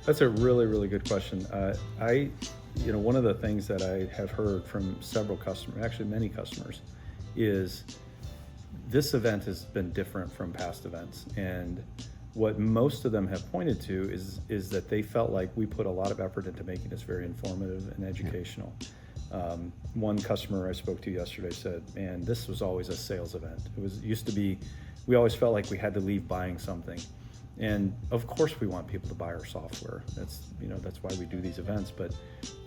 That's a really, really good question. One of the things that I have heard from several customers, actually many customers, is this event has been different from past events. And what most of them have pointed to is that they felt like we put a lot of effort into making this very informative and educational. One customer I spoke to yesterday said, man, this was always a sales event. Used to be, we always felt like we had to leave buying something. And of course we want people to buy our software. That's why we do these events. But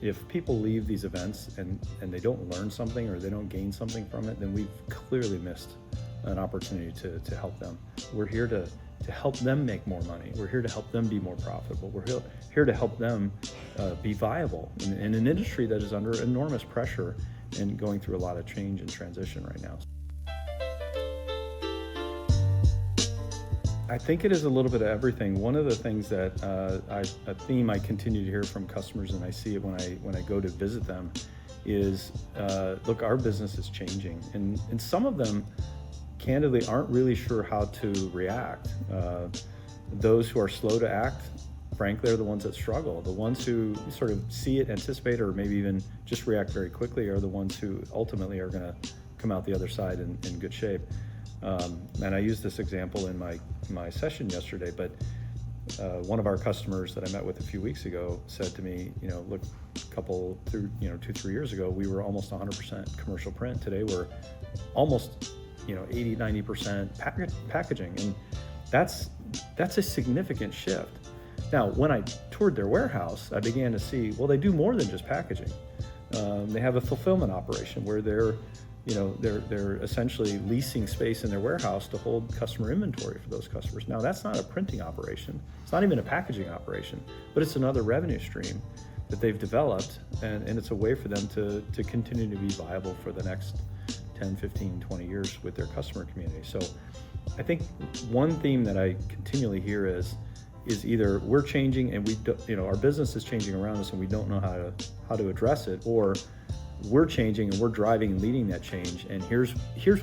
if people leave these events and they don't learn something or they don't gain something from it, then we've clearly missed an opportunity to help them. We're here to help them make more money. We're here to help them be more profitable. We're here to help them be viable in an industry that is under enormous pressure and going through a lot of change and transition right now. I think it is a little bit of everything. One of the things that a theme I continue to hear from customers, and I see it when I go to visit them, is look, our business is changing, and some of them candidly aren't really sure how to react. Those who are slow to act, frankly, are the ones that struggle. The ones who sort of see it, anticipate, or maybe even just react very quickly are the ones who ultimately are going to come out the other side in good shape. And I used this example in my session yesterday, but one of our customers that I met with a few weeks ago said to me, look, through 2-3 years ago, we were almost 100% commercial print. Today we're almost 80-90% packaging, and that's a significant shift. Now, when I toured their warehouse, I began to see, well, they do more than just packaging. They have a fulfillment operation where they're essentially leasing space in their warehouse to hold customer inventory for those customers. Now, that's not a printing operation. It's not even a packaging operation, but it's another revenue stream that they've developed, and it's a way for them to continue to be viable for the next 10, 15, 20 years with their customer community. So I think one theme that I continually hear is either we're changing and our business is changing around us and we don't know how to address it, or we're changing and we're driving and leading that change, and here's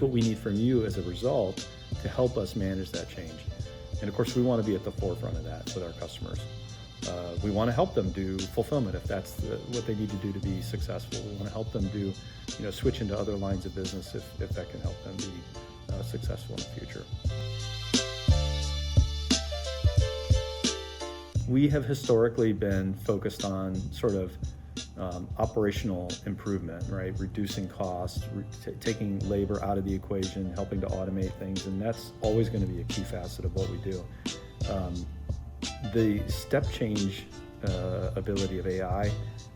what we need from you as a result to help us manage that change. And of course, we want to be at the forefront of that with our customers. We want to help them do fulfillment if that's what they need to do to be successful. We want to help them do, switch into other lines of business if that can help them be successful in the future. We have historically been focused on sort of operational improvement, right? Reducing costs, taking labor out of the equation, helping to automate things, and that's always going to be a key facet of what we do. The step change ability of AI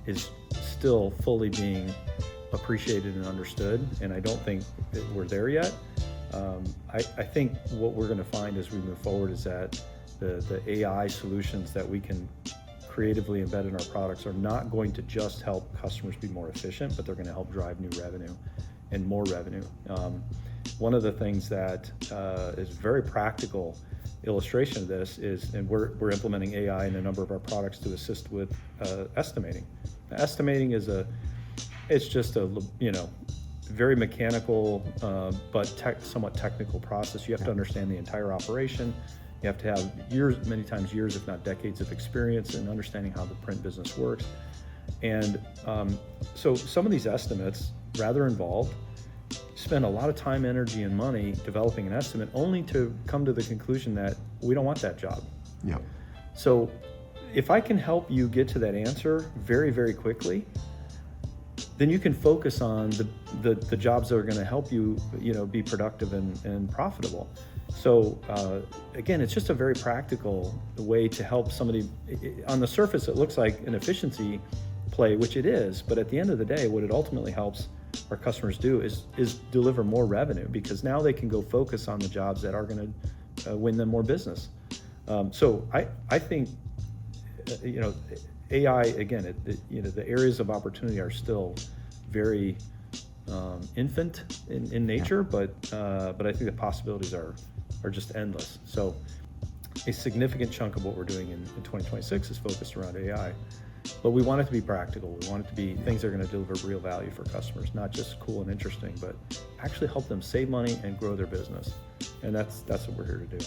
is still fully being appreciated and understood, and I don't think that we're there yet. I think what we're going to find as we move forward is that the AI solutions that we can creatively embed in our products are not going to just help customers be more efficient, but they're going to help drive new revenue and more revenue. One of the things that is very practical illustration of this is, and we're implementing AI in a number of our products to assist with estimating. Now, estimating it's just a very mechanical but somewhat technical process. You have to understand the entire operation. You have to have many times years, if not decades, of experience in understanding how the print business works. And so some of these estimates, rather involved, spend a lot of time, energy, and money developing an estimate only to come to the conclusion that we don't want that job. Yeah. So if I can help you get to that answer very, very quickly, then you can focus on the jobs that are going to help you, be productive and profitable. So again, it's just a very practical way to help somebody. On the surface, it looks like an efficiency play, which it is, but at the end of the day, what it ultimately helps our customers do is deliver more revenue, because now they can go focus on the jobs that are going to win them more business. So I think AI, again, the areas of opportunity are still very infant in nature, but I think the possibilities are just endless. So a significant chunk of what we're doing in 2026 is focused around AI, but we want it to be practical. We want it to be things that are going to deliver real value for customers, not just cool and interesting, but actually help them save money and grow their business. And that's what we're here to do.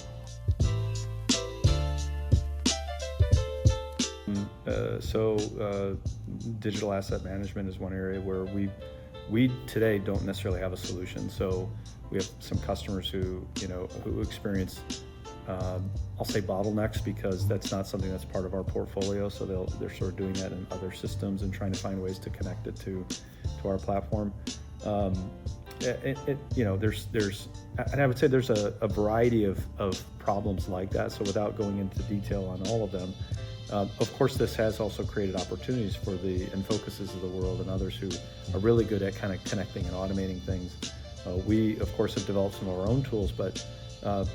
Digital asset management is one area where we today don't necessarily have a solution. So we have some customers who experience, I'll say bottlenecks, because that's not something that's part of our portfolio. So they're sort of doing that in other systems and trying to find ways to connect it to our platform. And I would say there's a variety of problems like that. So without going into detail on all of them, of course, this has also created opportunities for the Enfocuses of the world and others who are really good at kind of connecting and automating things. We, of course, have developed some of our own tools, but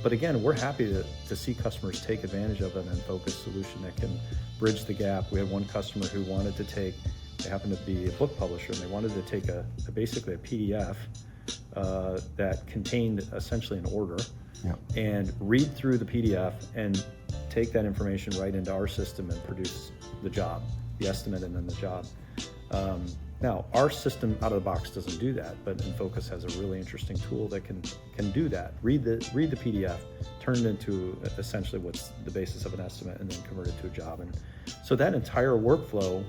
again, we're happy to see customers take advantage of an Enfocus solution that can bridge the gap. We had one customer who wanted to take, they happened to be a book publisher, and they wanted to take basically a PDF that contained essentially an order, and read through the PDF and take that information right into our system and produce the job, the estimate, and then the job. Now, our system out of the box doesn't do that, but Enfocus has a really interesting tool that can do that. Read the PDF, turn it into essentially what's the basis of an estimate, and then convert it to a job. And so that entire workflow,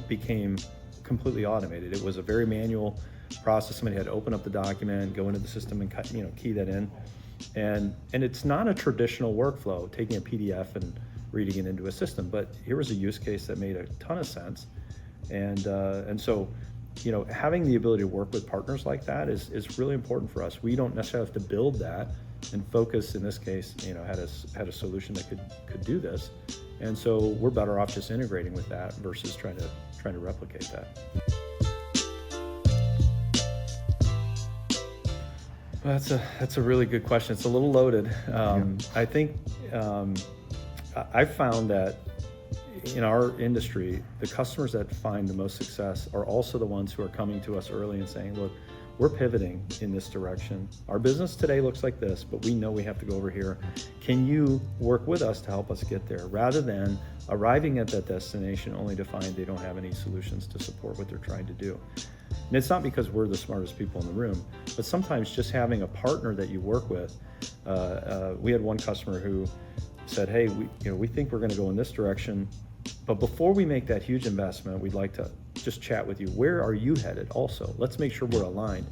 became completely automated. It was a very manual process. Somebody had to open up the document, go into the system, and key that in. And it's not a traditional workflow, taking a PDF and reading it into a system. But here was a use case that made a ton of sense. And so, having the ability to work with partners like that is really important for us. We don't necessarily have to build that, and Focus in this case, had a solution that could do this. And so we're better off just integrating with that versus trying to replicate that. Well, that's a really good question. It's a little loaded. I think I've found that in our industry, the customers that find the most success are also the ones who are coming to us early and saying, look, we're pivoting in this direction. Our business today looks like this, but we know we have to go over here. Can you work with us to help us get there? Rather than arriving at that destination only to find they don't have any solutions to support what they're trying to do. And it's not because we're the smartest people in the room, but sometimes just having a partner that you work with. We had one customer who said, hey, we think we're going to go in this direction, but before we make that huge investment, we'd like to just chat with you. Where are you headed also? Let's make sure we're aligned.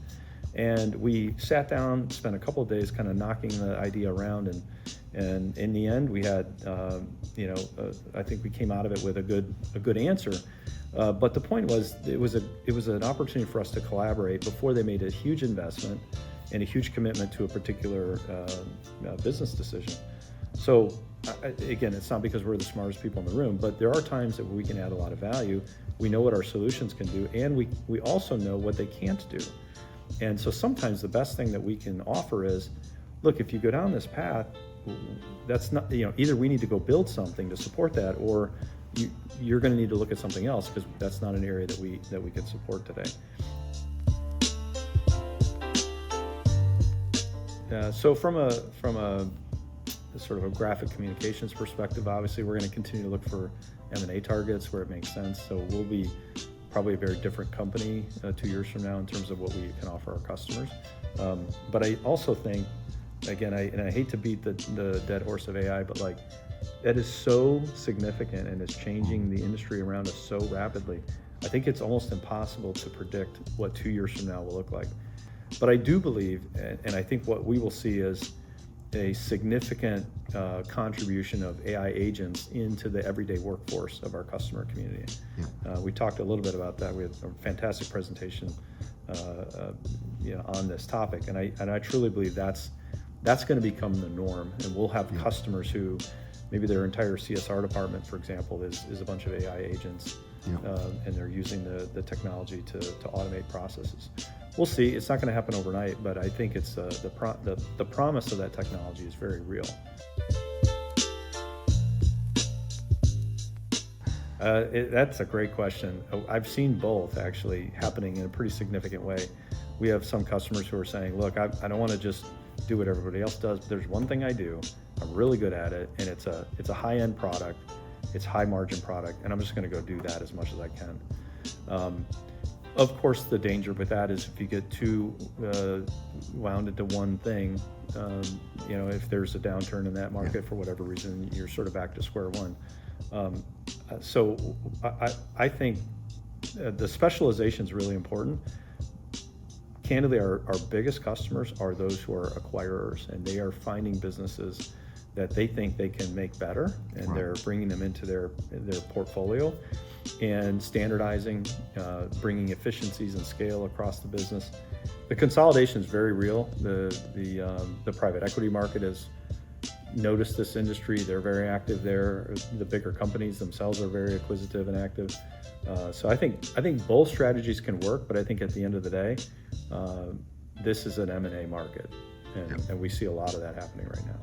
And we sat down, spent a couple of days kind of knocking the idea around, and in the end, we had, I think we came out of it with a good answer. But the point was, it was an opportunity for us to collaborate before they made a huge investment and a huge commitment to a particular business decision. So again, it's not because we're the smartest people in the room, but there are times that we can add a lot of value. We know what our solutions can do, and we also know what they can't do. And so sometimes the best thing that we can offer is, look, if you go down this path, that's not, either we need to go build something to support that, or you're going to need to look at something else, because that's not an area that we can support today. So from a sort of a graphic communications perspective, obviously we're going to continue to look for M&A targets where it makes sense. So we'll be probably a very different company 2 years from now in terms of what we can offer our customers. But I also think, again, I hate to beat the dead horse of AI, but that is so significant and is changing the industry around us so rapidly. I think it's almost impossible to predict what 2 years from now will look like. But I do believe, and I think what we will see is a significant contribution of AI agents into the everyday workforce of our customer community. We talked a little bit about that. We had a fantastic presentation on this topic, and I truly believe that's going to become the norm, and we'll have customers who maybe their entire CSR department, for example, is a bunch of AI agents, and they're using the technology to automate processes. We'll see. It's not going to happen overnight, but I think it's the promise of that technology is very real. That's a great question. I've seen both actually happening in a pretty significant way. We have some customers who are saying, look, I don't want to just do what everybody else does, but there's one thing I do, I'm really good at it, and it's a high-end product, it's high margin product, and I'm just going to go do that as much as I can. Of course, the danger with that is if you get too wound into one thing, if there's a downturn in that market for whatever reason, you're sort of back to square one. So I think the specialization is really important. Candidly, our biggest customers are those who are acquirers, and they are finding businesses that they think they can make better, and Right. they're bringing them into their portfolio and standardizing, bringing efficiencies and scale across the business. The consolidation is very real. The private equity market has noticed this industry. They're very active there. The bigger companies themselves are very acquisitive and active. So I think both strategies can work, but I think at the end of the day, this is an M&A market, and we see a lot of that happening right now.